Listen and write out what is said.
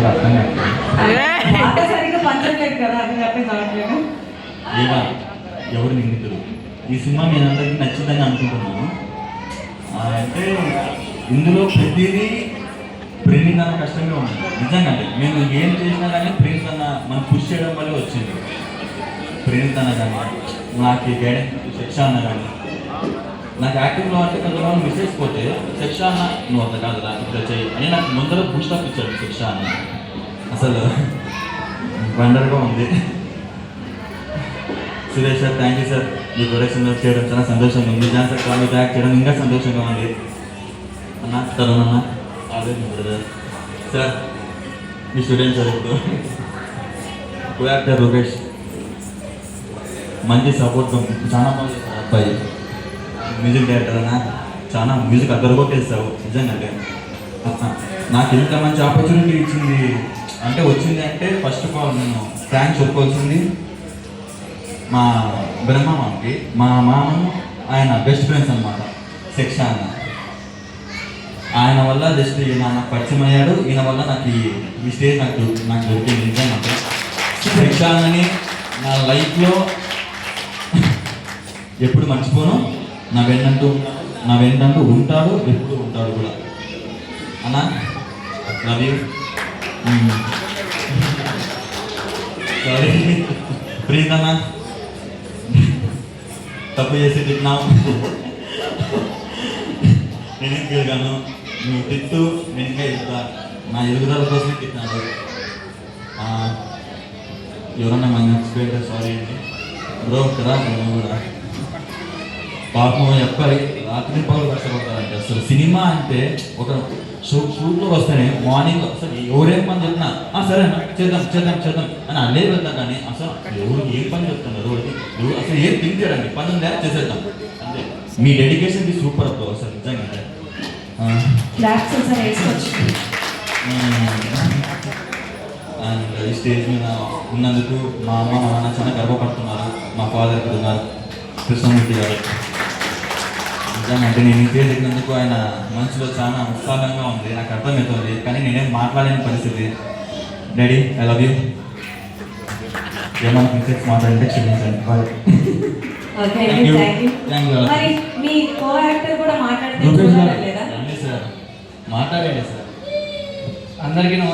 అర్థం ఎవరు నిందితులు ఈ సినిమా మీ అందరికీ నచ్చిందని అనుకుంటున్నాను. అంటే ఇందులో ప్రతిదీ ప్రేమింగ్ అన్న కష్టంగా ఉంది నిజంగా. నేను ఏం చేసినా కానీ ప్రేమింగ్ అన్న మనం పుష్ చేయడం వల్ల వచ్చింది. ప్రేమింగ్ అన్న కానీ నాకు గైడెన్స్ శిక్ష అన్న కానీ నాకు యాక్టింగ్లో అంటే కొంతమంది మిస్టేక్స్ పోతే శిక్ష అన్న నువ్వు అంత కాదురా ఇట్లా చేయి అని నాకు ముందర బూస్టప్ ఇచ్చాడు శిక్ష అన్న. అసలు వండర్గా ఉంది. Suresh sir thank you sir, me production చేయడం చాలా సంతోషంగా ఉంది. జాన్ సార్ కాల్ బ్యాక్ చేయడం ఇంకా సంతోషంగా ఉంది. అన్న తరుణ్ అన్న అదే బ్రదర్ సార్, మీ స్టూడెంట్ సార్ ఇప్పుడు కో యాక్టర్ రూపేష్ మంచి సపోర్ట్ చాలా బాగా చేస్తారు అబ్బాయి. మ్యూజిక్ డైరెక్టర్ అన్న చాలా మ్యూజిక్ అద్దరుగొట్టేస్తావు నిజంగా. నాకు ఇంత మంచి ఆపర్చునిటీ ఇచ్చింది అంటే వచ్చింది అంటే ఫస్ట్ ఆఫ్ ఆల్ నేను థ్యాంక్స్ చెప్పుకోవాల్సింది మా బ్రహ్మమామకి. మా మామను ఆయన బెస్ట్ ఫ్రెండ్స్ అనమాట శిక్ష అన్న. ఆయన వల్ల జస్ట్ ఈయన నాకు పరిచయం అయ్యాడు. ఈయన వల్ల నాకు ఈ స్టేజ్ నాకు దొరికింది నిజంగా. శిక్ష అన్నని నా లైఫ్లో ఎప్పుడు మర్చిపోను. నా వెంటంటూ ఉంటాడు, ఎప్పుడు ఉంటాడు కూడా. అన్న లవ్ యూ. సారీ ప్లీజ్ అన్న, తప్పు చేసి తిన్నావు. నేనేం తిరిగాను, నువ్వు తిట్టు నేను ఇంకా ఇస్తా. నా ఎదుగుదల కోసమే తిట్టినాడు. ఎవరన్నా మన ఎక్స్పీరియన్స్ సారీ అండి బ్రో కదా. నువ్వు కూడా పాపం చెప్పాలి, రాత్రి పగలు కష్టపడతారంటే. అసలు సినిమా అంటే ఒక షూట్లో వస్తేనే మార్నింగ్ అసలు ఎవరేం పని చెప్పినా సరే అన్న చేద్దాం చేద్దాం చేద్దాం అని అల్లే వెళ్తాం. కానీ అసలు ఎవరు ఏం పని చెప్తున్నారు, అసలు ఏం థింక్ చేయడానికి పని ఉందా చేసేద్దాం అంటే. మీ డెడికేషన్కి సూపర్ అప్పుడు అసలు నిజంగా. అండ్ ఈ స్టేజ్ మీద ఉన్నందుకు మా అమ్మ మా నాన్న చాలా గర్వపడుతున్నారు. మా ఫాదర్ ఇక్కడ ఉన్నారు, కృష్ణమూర్తి గారు. నిజంగా అంటే నేను ఇంకే దిగినందుకు ఆయన మనసులో చాలా ఉత్సాహంగా ఉంది, నాకు అర్థమవుతుంది. కానీ నేనేం మాట్లాడలేని పరిస్థితి. Daddy I love you. ఏమన్నా మిస్టేక్స్ మాట్లాడితే క్షమించండి. సార్ మాట్లాడండి సార్. అందరికీ